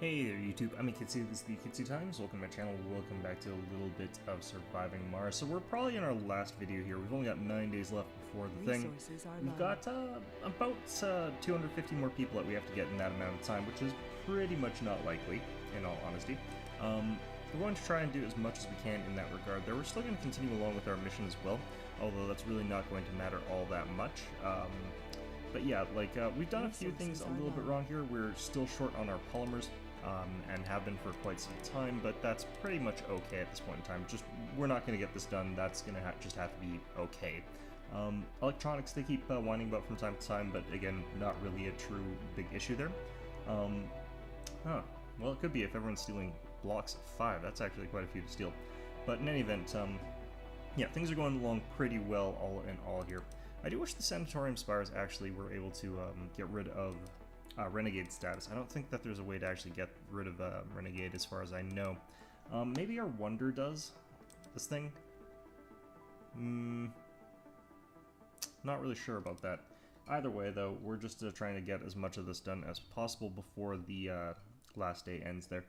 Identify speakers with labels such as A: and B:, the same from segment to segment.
A: Hey there YouTube, I'm Yukitsu, this is the Yukitsu Times. Welcome to my channel, welcome back to a little bit of Surviving Mars. So we're probably in our last video here, we've only got 9 days left before the thing. We've got about 250 more people that we have to get in that amount of time, which is pretty much not likely, in all honesty. We're going to try and do as much as we can in that regard there. We're still going to continue along with our mission as well, although that's really not going to matter all that much. But yeah, we've done a few things a little bit wrong here. We're still short on our polymers, and have been for quite some time, but that's pretty much okay at this point in time. Just, we're not going to get this done, that's going to just have to be okay. Electronics, they keep whining about from time to time, but again, not really a true big issue there. Well, it could be if everyone's stealing blocks of 5, that's actually quite a few to steal. But in any event, yeah, things are going along pretty well all in all here. I do wish the sanatorium spires actually were able to get rid of Renegade status. I don't think that there's a way to actually get rid of Renegade as far as I know. Maybe our Wonder does this thing? Not really sure about that. Either way though, we're just trying to get as much of this done as possible before the last day ends there.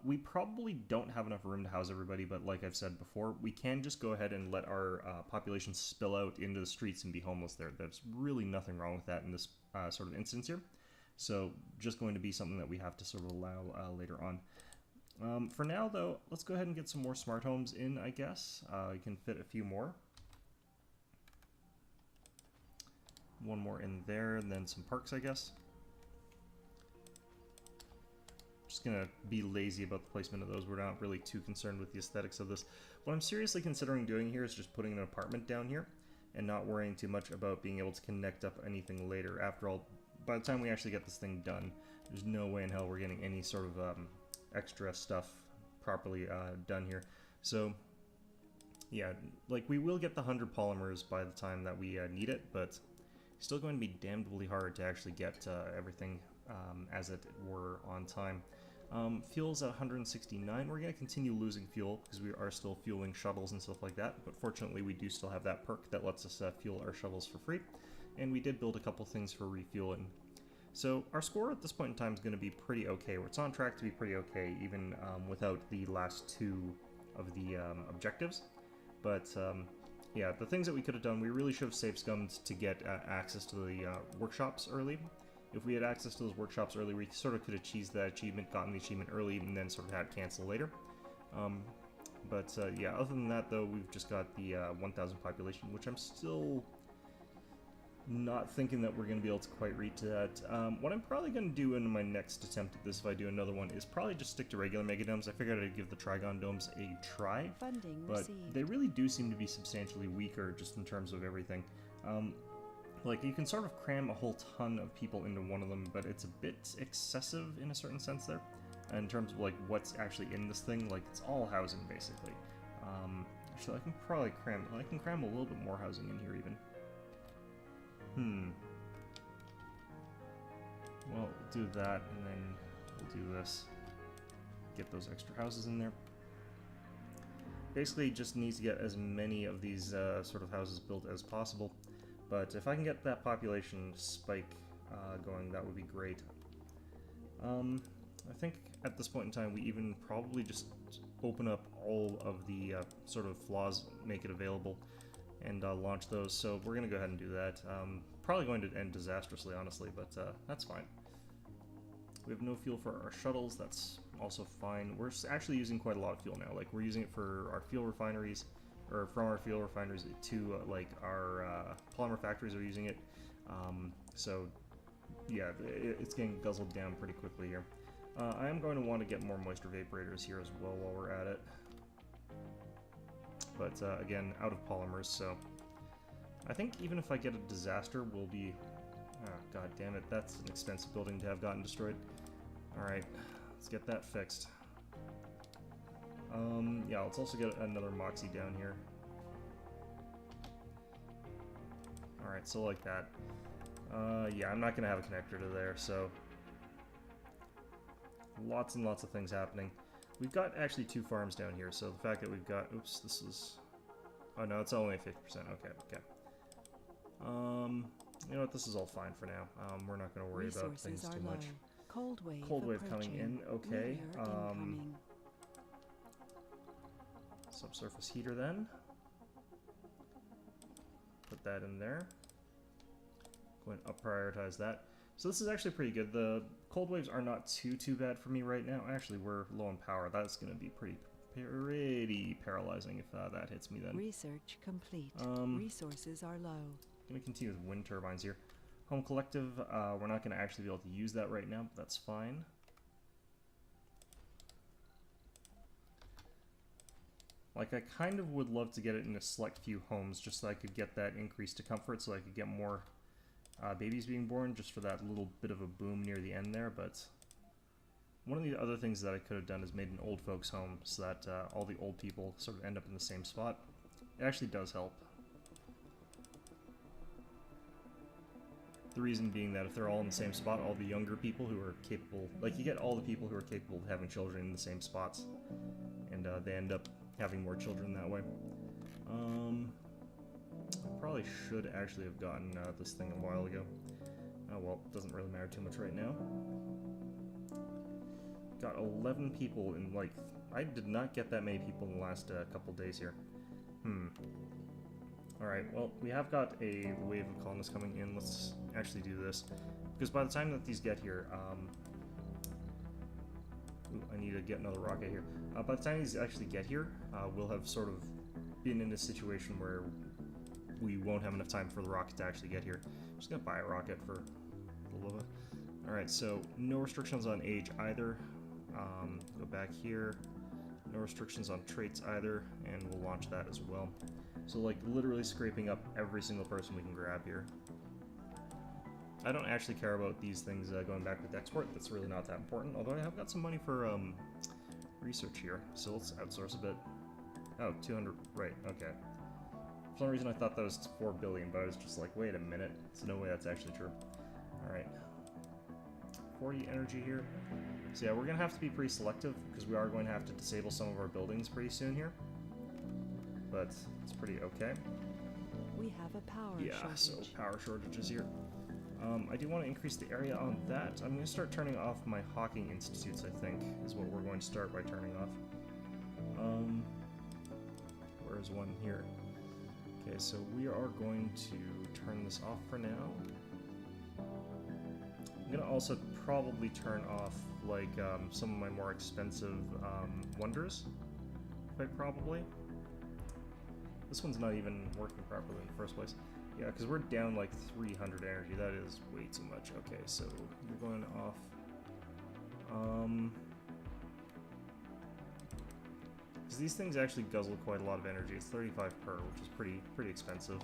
A: We probably don't have enough room to house everybody, but like I've said before, we can just go ahead and let our population spill out into the streets and be homeless there. There's really nothing wrong with that in this sort of instance here. So just going to be something that we have to sort of allow later on. For now, though, let's go ahead and get some more smart homes in, I guess. You can fit a few more. One more in there, and then some parks, I guess. Just gonna be lazy about the placement of those. We're not really too concerned with the aesthetics of this. What I'm seriously considering doing here is just putting an apartment down here and not worrying too much about being able to connect up anything later. After all, by the time we actually get this thing done, there's no way in hell we're getting any sort of extra stuff properly done here. So yeah, like, we will get the 100 polymers by the time that we need it, but it's still going to be damnably hard to actually get everything as it were on time. Fuel's at 169. We're going to continue losing fuel because we are still fueling shuttles and stuff like that, but fortunately we do still have that perk that lets us fuel our shuttles for free, and we did build a couple things for refueling. So our score at this point in time is going to be pretty okay. It's on track to be pretty okay, even without the last 2 of the objectives. But yeah, the things that we could have done, we really should have save scummed to get access to the workshops early. If we had access to those workshops early, we sort of could have cheesed that achievement, gotten the achievement early, and then sort of had cancel later. Yeah, other than that, though, we've just got the 1,000 population, which I'm still not thinking that we're going to be able to quite reach that. What I'm probably going to do in my next attempt at this, if I do another one, is probably just stick to regular Megadomes. I figured I'd give the Trigon Domes a try, but they really do seem to be substantially weaker just in terms of everything. Like, you can sort of cram a whole ton of people into one of them, but it's a bit excessive in a certain sense there, in terms of, like, what's actually in this thing. Like, it's all housing, basically. Actually, I can probably cram a little bit more housing in here, even. Well, we'll do that, and then we'll do this. Get those extra houses in there. Basically, just needs to get as many of these sort of houses built as possible. But if I can get that population spike going, that would be great. I think at this point in time, we even probably just open up all of the sort of flaws, make it available, and launch those. So we're going to go ahead and do that. Probably going to end disastrously, honestly, but that's fine. We have no fuel for our shuttles, that's also fine. We're actually using quite a lot of fuel now. Like, we're using it for our fuel refineries, or from our fuel refineries to like our polymer factories are using it. So yeah, it's getting guzzled down pretty quickly here. I am going to want to get more moisture vaporators here as well while we're at it. But again, out of polymers, so I think even if I get a disaster, we'll be... Oh, god damn it, that's an expensive building to have gotten destroyed. Alright, let's get that fixed. Yeah, let's also get another Moxie down here. Alright, so like that. Yeah, I'm not gonna have a connector to there, so... Lots and lots of things happening. We've got actually 2 farms down here, so the fact that we've got... Oops, this is... Oh no, it's only 50%, okay. You know what, this is all fine for now. We're not gonna worry about things too much.
B: Cold wave
A: coming in. Okay. Subsurface heater then. Put that in there. Go ahead and up prioritize that. So this is actually pretty good. The cold waves are not too bad for me right now. Actually, we're low on power. That's going to be pretty paralyzing if that hits me then.
B: Research complete. Resources are low.
A: I'm going to continue with wind turbines here. Home collective, we're not going to actually be able to use that right now, but that's fine. Like, I kind of would love to get it in a select few homes just so I could get that increase to comfort, so I could get more babies being born just for that little bit of a boom near the end there, but one of the other things that I could have done is made an old folks home so that all the old people sort of end up in the same spot. It actually does help. The reason being that if they're all in the same spot, all the younger people who are capable, like you get all the people who are capable of having children in the same spots, and they end up having more children that way. I probably should actually have gotten this thing a while ago. Oh well, it doesn't really matter too much right now. Got 11 people in, like, I did not get that many people in the last couple days here. Alright, well, we have got a wave of colonists coming in. Let's actually do this. Because by the time that these get here, ooh, I need to get another rocket here. By the time these actually get here, we'll have sort of been in a situation where we won't have enough time for the rocket to actually get here. I'm just gonna buy a rocket for the love of it. Alright, so no restrictions on age either. Go back here. No restrictions on traits either, and we'll launch that as well. So, like, literally scraping up every single person we can grab here. I don't actually care about these things going back with export. That's really not that important, although I have got some money for research here, so let's outsource a bit. Oh, 200, right, okay. For some reason I thought that was 4 billion, but I was just like, wait a minute, there's no way that's actually true. Alright. 40 energy here. So yeah, we're going to have to be pretty selective, because we are going to have to disable some of our buildings pretty soon here. But it's pretty okay.
B: We have a power shortage.
A: Yeah, so power shortages here. I do want to increase the area on that. I'm going to start turning off my hawking institutes, I think, is what we're going to start by turning off. Where's one here? Okay, so we are going to turn this off for now. I'm going to also probably turn off, like, some of my more expensive wonders, quite probably. This one's not even working properly in the first place. Yeah, because we're down like 300 energy. That is way too much. Okay, so you're going off. Because these things actually guzzle quite a lot of energy. It's 35 per, which is pretty expensive.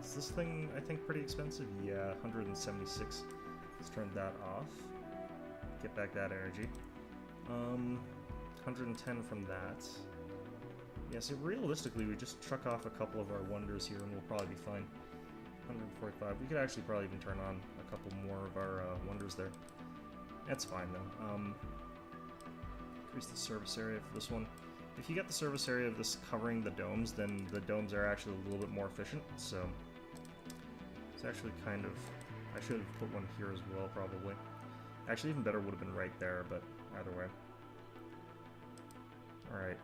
A: Is this thing, I think, pretty expensive? Yeah, 176. Let's turn that off. Get back that energy. 110 from that. Yeah, so realistically, we just truck off a couple of our wonders here and we'll probably be fine. 145. We could actually probably even turn on a couple more of our wonders there. That's fine, though. Increase the service area for this one. If you get the service area of this covering the domes, then the domes are actually a little bit more efficient, so it's actually kind of... I should have put one here as well, probably. Actually, even better would have been right there, but either way. Alright.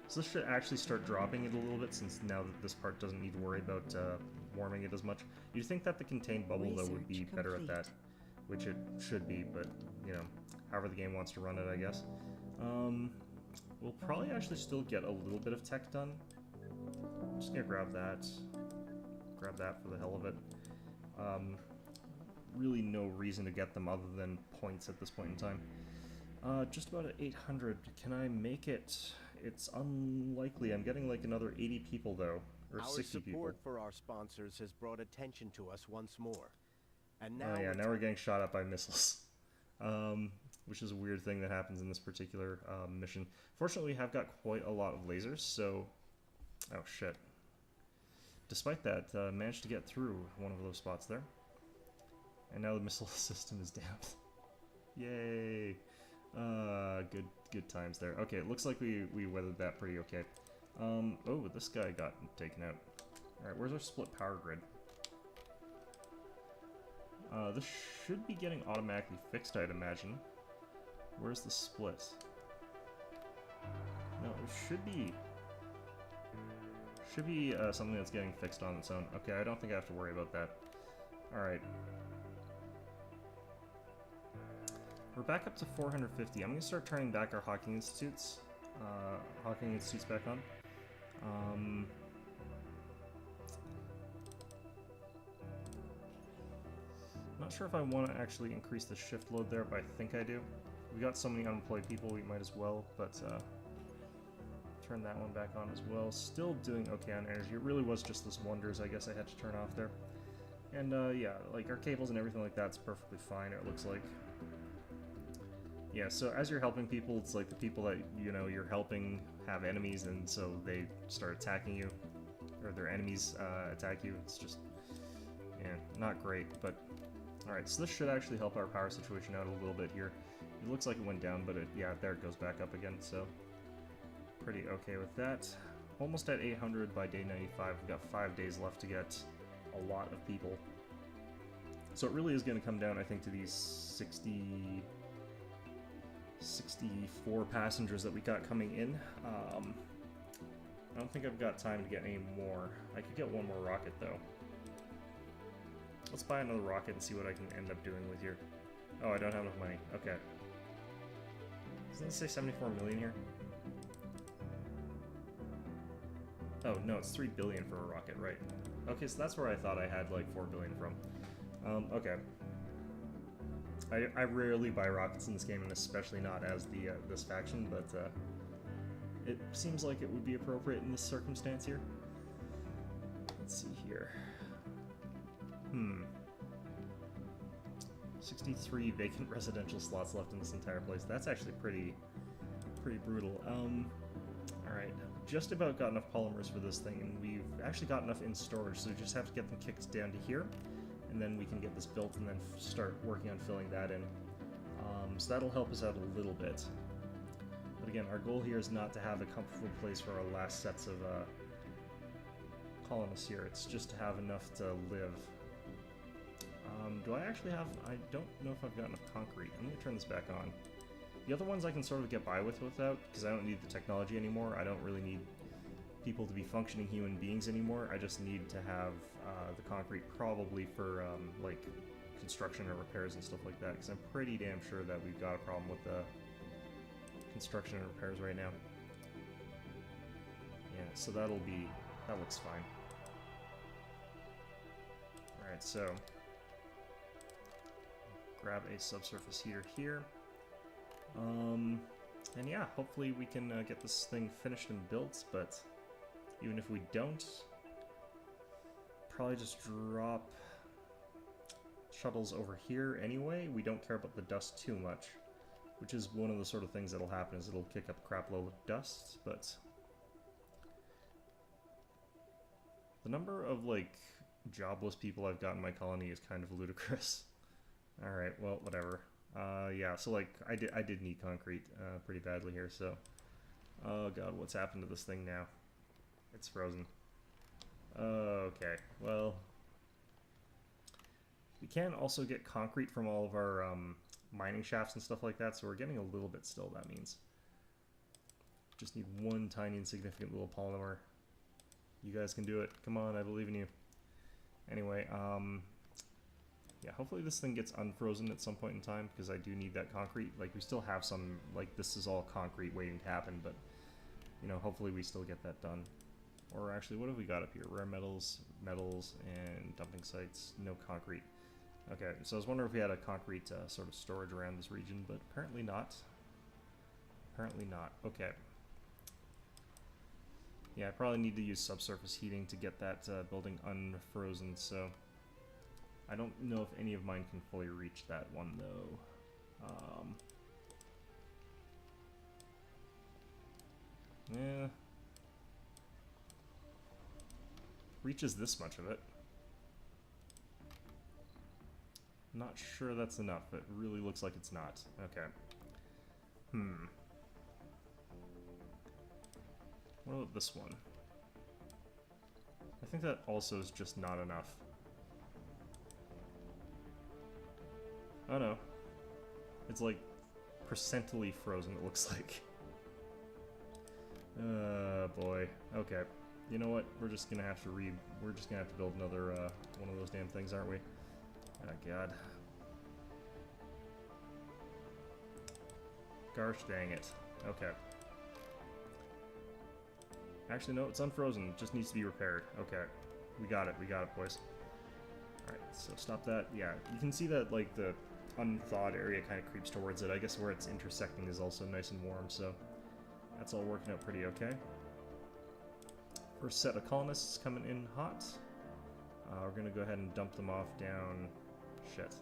A: So this should actually start dropping it a little bit, since now that this part doesn't need to worry about warming it as much. You'd think that the contained bubble, though, would be better at that, which it should be, but, you know, however the game wants to run it, I guess. We'll probably actually still get a little bit of tech done. I'm just gonna grab that. Grab that for the hell of it. Really no reason to get them other than points at this point in time. Just about at 800. Can I make it? It's unlikely. I'm getting like another 80 people though, or 60 people.
C: Our support for our sponsors has brought attention to us once more. And now
A: now we're getting shot at by missiles. Which is a weird thing that happens in this particular mission. Fortunately, we have got quite a lot of lasers, so... Oh, shit. Despite that, managed to get through one of those spots there. And now the missile system is down. Yay! Good times there. Okay, it looks like we weathered that pretty okay. Oh, this guy got taken out. Alright, where's our split power grid? This should be getting automatically fixed, I'd imagine. Where's the split? No, it should be... something that's getting fixed on its own. Okay, I don't think I have to worry about that. Alright. We're back up to 450. I'm going to start turning back our Hawking Institutes. Hawking Institutes back on. Not sure if I want to actually increase the shift load there, but I think I do. We got so many unemployed people, we might as well, but turn that one back on as well. Still doing okay on energy. It really was just this wonders, I guess I had to turn off there. And yeah, like our cables and everything like that's perfectly fine, it looks like. Yeah, so as you're helping people, it's like the people that, you know, you're helping have enemies, and so they start attacking you, or their enemies attack you. It's just, yeah, not great, but alright, so this should actually help our power situation out a little bit here. It looks like it went down, but yeah, there it goes back up again, so pretty okay with that. Almost at 800 by day 95. We've got 5 days left to get a lot of people. So it really is going to come down, I think, to these 64 passengers that we got coming in. I don't think I've got time to get any more. I could get one more rocket, though. Let's buy another rocket and see what I can end up doing with your... Oh, I don't have enough money. Okay. Doesn't it say 74 million here? Oh, no, it's 3 billion for a rocket, right. Okay, so that's where I thought I had, like, 4 billion from. Okay. I rarely buy rockets in this game, and especially not as the this faction, but it seems like it would be appropriate in this circumstance here. Let's see here. 63 vacant residential slots left in this entire place. That's actually pretty brutal. Alright, just about got enough polymers for this thing, and we've actually got enough in storage, so we just have to get them kicked down to here, and then we can get this built and then start working on filling that in. So that'll help us out a little bit. But again, our goal here is not to have a comfortable place for our last sets of colonists here. It's just to have enough to live. Do I actually have... I don't know if I've got enough concrete. I'm going to turn this back on. The other ones I can sort of get by without, because I don't need the technology anymore. I don't really need people to be functioning human beings anymore. I just need to have the concrete probably for like construction or repairs and stuff like that, because I'm pretty damn sure that we've got a problem with the construction and repairs right now. Yeah, so that looks fine. Alright, so grab a subsurface heater here. And yeah, hopefully we can get this thing finished and built, but even if we don't, probably just drop shuttles over here anyway. We don't care about the dust too much, which is one of the sort of things that'll happen, is it'll kick up a crap load of dust, but the number of, like, jobless people I've got in my colony is kind of ludicrous. Alright, well, whatever. Yeah, so, like, I did need concrete pretty badly here, so... Oh god, what's happened to this thing now? It's frozen. Okay, well... We can also get concrete from all of our mining shafts and stuff like that, so we're getting a little bit still, that means. Just need one tiny insignificant little polymer. You guys can do it. Come on, I believe in you. Anyway, yeah, hopefully this thing gets unfrozen at some point in time, because I do need that concrete. Like, we still have some, like, this is all concrete waiting to happen, but, you know, hopefully we still get that done. Or actually, what have we got up here? Rare metals, and dumping sites. No concrete. Okay, so I was wondering if we had a concrete sort of storage around this region, but apparently not. Apparently not. Okay. Yeah, I probably need to use subsurface heating to get that building unfrozen, so... I don't know if any of mine can fully reach that one, though. Yeah. Reaches this much of it. Not sure that's enough. It really looks like it's not. Okay. What about this one? I think that also is just not enough. Oh no. It's like percentily frozen, it looks like. Boy. Okay. You know what? We're just gonna have to build another one of those damn things, aren't we? Oh god. Gosh dang it. Okay. Actually, no, it's unfrozen. It just needs to be repaired. Okay. We got it, boys. Alright, so stop that. Yeah, you can see that, like, the unthawed area kind of creeps towards it. I guess where it's intersecting is also nice and warm, so that's all working out pretty okay. First set of colonists coming in hot. We're going to go ahead and dump them off down... Shit.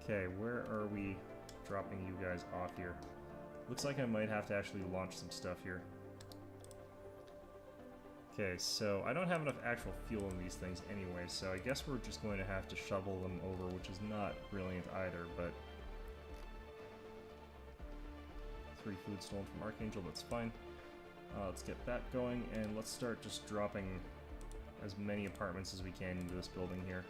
A: Okay, where are we dropping you guys off here? Looks like I might have to actually launch some stuff here. Okay, so I don't have enough actual fuel in these things anyway, so I guess we're just going to have to shovel them over, which is not brilliant either, but... 3 food stolen from Archangel, that's fine. Let's get that going, and let's start just dropping as many apartments as we can into this building here.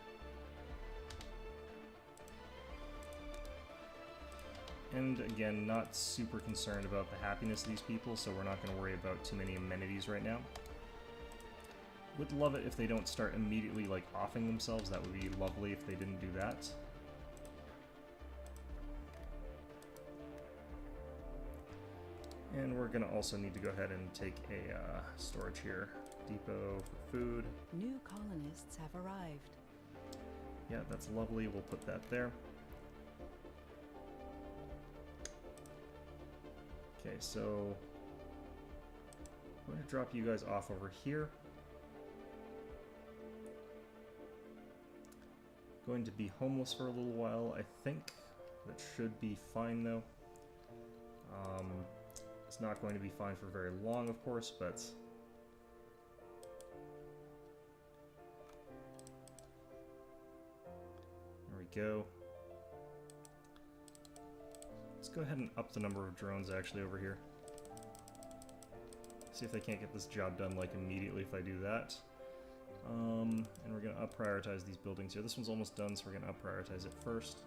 A: And again, not super concerned about the happiness of these people, so we're not going to worry about too many amenities right now. Would love it if they don't start immediately, like, offing themselves. That would be lovely if they didn't do that. And we're going to also need to go ahead and take a storage here. Depot for food.
B: New colonists have arrived.
A: Yeah, that's lovely. We'll put that there. Okay, so I'm going to drop you guys off over here. Going to be homeless for a little while, I think. That should be fine, though. It's not going to be fine for very long, of course, but... There we go. Let's go ahead and up the number of drones, actually, over here. See if they can't get this job done, like, immediately if I do that. And we're going to up-prioritize these buildings here. This one's almost done, so we're going to up-prioritize it first.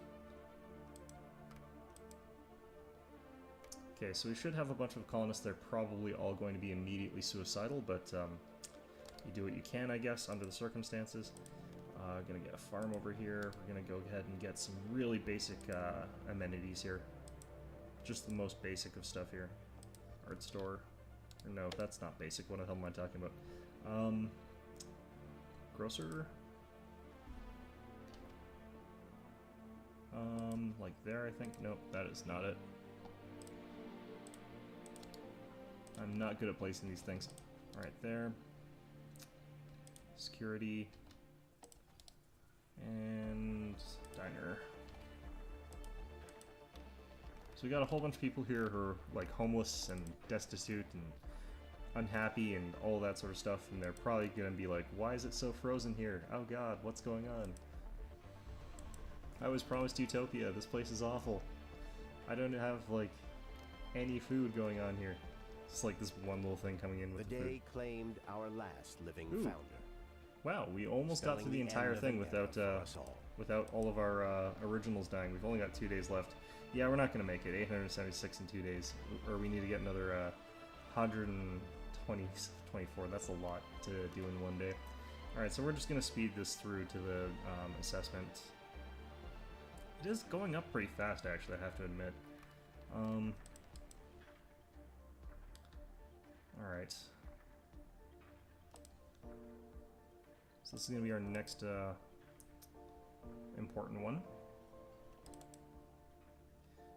A: Okay, so we should have a bunch of colonists. They're probably all going to be immediately suicidal, but you do what you can, I guess, under the circumstances. Gonna get a farm over here. We're gonna go ahead and get some really basic amenities here. Just the most basic of stuff here. Art store. Or no, that's not basic. What the hell am I talking about? Grocer? Like there, I think? Nope, that is not it. I'm not good at placing these things. Alright, there. Security. And diner. So we got a whole bunch of people here who are like homeless and destitute and unhappy and all that sort of stuff, and they're probably gonna be like, why is it so frozen here? Oh god, what's going on? I was promised utopia. This place is awful. I don't have like any food going on here. It's like this one little thing coming in with
C: the
A: the
C: day
A: food.
C: claimed our last living
A: Ooh.
C: founder.
A: Wow, we almost got through the entire thing without all of our originals dying. We've only got 2 days left. Yeah, we're not going to make it. 876 in 2 days. Or we need to get another 124. That's a lot to do in 1 day. Alright, so we're just going to speed this through to the assessment. It is going up pretty fast, actually, I have to admit. Alright. So this is going to be our next important one.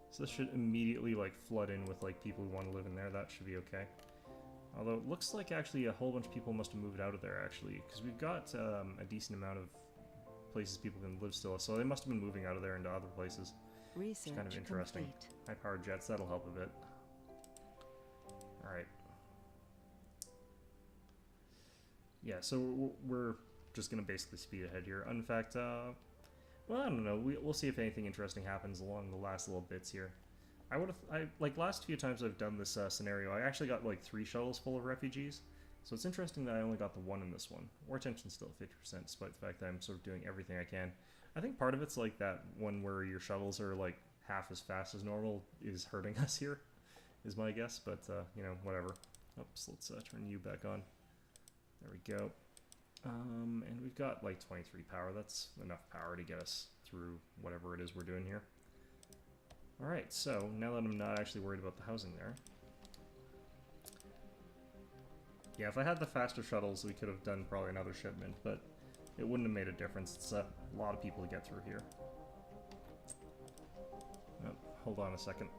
A: So this should immediately like flood in with like people who want to live in there. That should be okay. Although it looks like actually a whole bunch of people must have moved out of there actually, because we've got a decent amount of places people can live still. So they must have been moving out of there into other places.
B: Research
A: It's kind of interesting.
B: complete.
A: High-powered jets, that'll help a bit. All right. Yeah, so we're just going to basically speed ahead here. In fact, well, I don't know. We'll see if anything interesting happens along the last little bits here. Like last few times I've done this scenario, I actually got like 3 shuttles full of refugees, So it's interesting that I only got the 1 in this one. War tension's still 50%, despite the fact that I'm sort of doing everything I can. I think part of it's like that one where your shuttles are like half as fast as normal is hurting us here, is my guess, but you know, whatever. Oops, let's turn you back on. There we go. And we've got like 23 power. That's enough power to get us through whatever it is we're doing here. Alright, so now that I'm not actually worried about the housing there. Yeah, if I had the faster shuttles, we could have done probably another shipment, but it wouldn't have made a difference. It's a lot of people to get through here. Oh, hold on a second.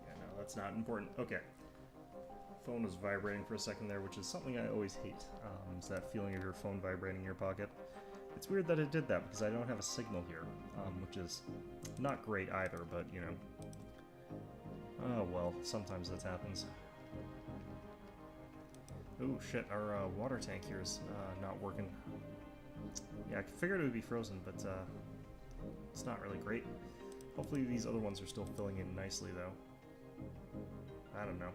A: Yeah, no, that's not important. Okay. Phone was vibrating for a second there, which is something I always hate. Is that feeling of your phone vibrating in your pocket. It's weird that it did that because I don't have a signal here, which is not great either, but you know. Oh well, sometimes that happens. Oh shit, our water tank here is not working. Yeah, I figured it would be frozen, but it's not really great. Hopefully these other ones are still filling in nicely though. I don't know.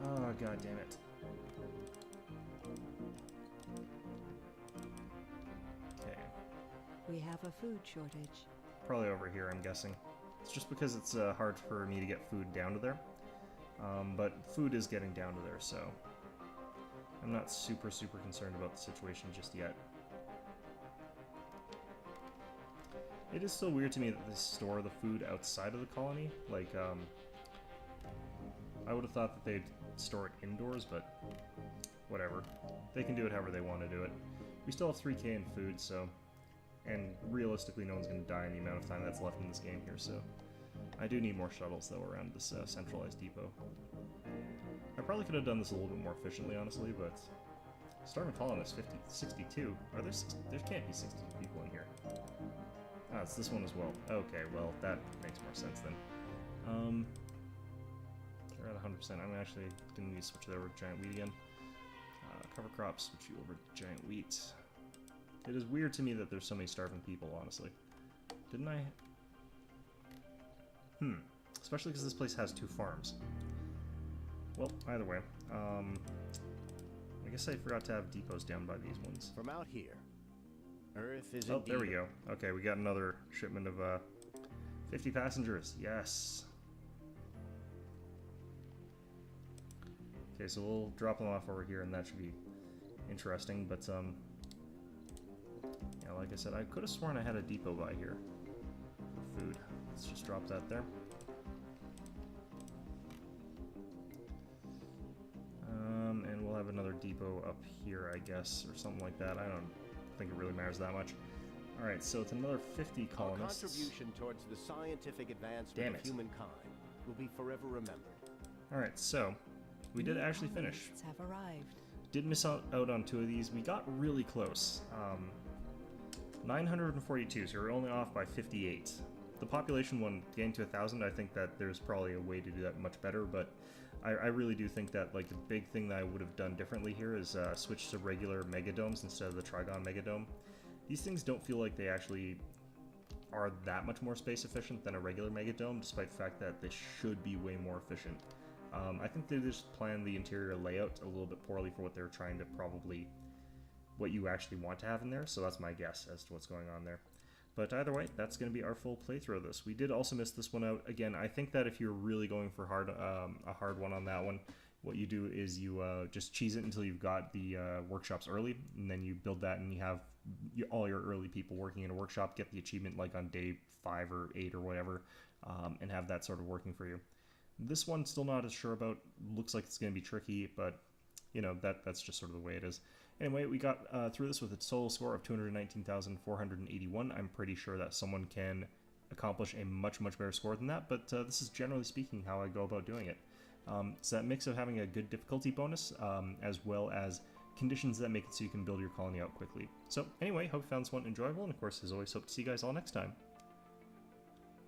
A: Oh god damn it. Okay.
B: We have a food shortage.
A: Probably over here, I'm guessing. It's just because it's hard for me to get food down to there. But food is getting down to there, so I'm not super concerned about the situation just yet. It is still weird to me that they store the food outside of the colony. Like, I would have thought that they'd store it indoors, but whatever. They can do it however they want to do it. We still have 3k in food, so... And realistically, no one's going to die in the amount of time that's left in this game here, so... I do need more shuttles, though, around this centralized depot. I probably could have done this a little bit more efficiently, honestly, but... Starving Colonist, 62. There can't be 62 people in here. Ah, it's this one as well. Okay, well, that makes more sense then. They're at 100%. I'm actually going to need to switch that over to giant wheat again. Cover crops, switch you over to giant wheat. It is weird to me that there's so many starving people, honestly. Didn't I... Especially because this place has 2 farms. Well, either way. I guess I forgot to have depots down by these ones.
C: From out here, Earth is
A: Oh, there we go. Okay, we got another shipment of 50 passengers. Yes. Okay, so we'll drop them off over here, and that should be interesting. But yeah, like I said, I could have sworn I had a depot by here. Food. Let's just drop that there. And we'll have another depot up here, I guess, or something like that. I don't think it really matters that much. Alright, so it's another 50 colonists.
C: Our contribution towards the scientific advancement of humankind will be forever remembered.
A: Alright, so we did actually finish.
B: Have arrived.
A: Did miss out on 2 of these. We got really close. 942, so we're only off by 58. The population one getting to 1,000, I think that there's probably a way to do that much better, but I really do think that like the big thing that I would have done differently here is switch to regular megadomes instead of the Trigon megadome. These things don't feel like they actually are that much more space efficient than a regular megadome, despite the fact that they should be way more efficient. I think they just planned the interior layout a little bit poorly for what they're trying to what you actually want to have in there, so that's my guess as to what's going on there. But either way, that's going to be our full playthrough of this. We did also miss this one out. Again, I think that if you're really going for a hard one on that one, what you do is you just cheese it until you've got the workshops early, and then you build that and you have all your early people working in a workshop, get the achievement like on day 5 or 8 or whatever, and have that sort of working for you. This one, still not as sure about. Looks like it's going to be tricky, but you know, that's just sort of the way it is. Anyway, we got through this with a total score of 219,481. I'm pretty sure that someone can accomplish a much better score than that, but this is generally speaking how I go about doing it. So that mix of having a good difficulty bonus, as well as conditions that make it so you can build your colony out quickly. So anyway, hope you found this one enjoyable, and of course, as always, hope to see you guys all next time.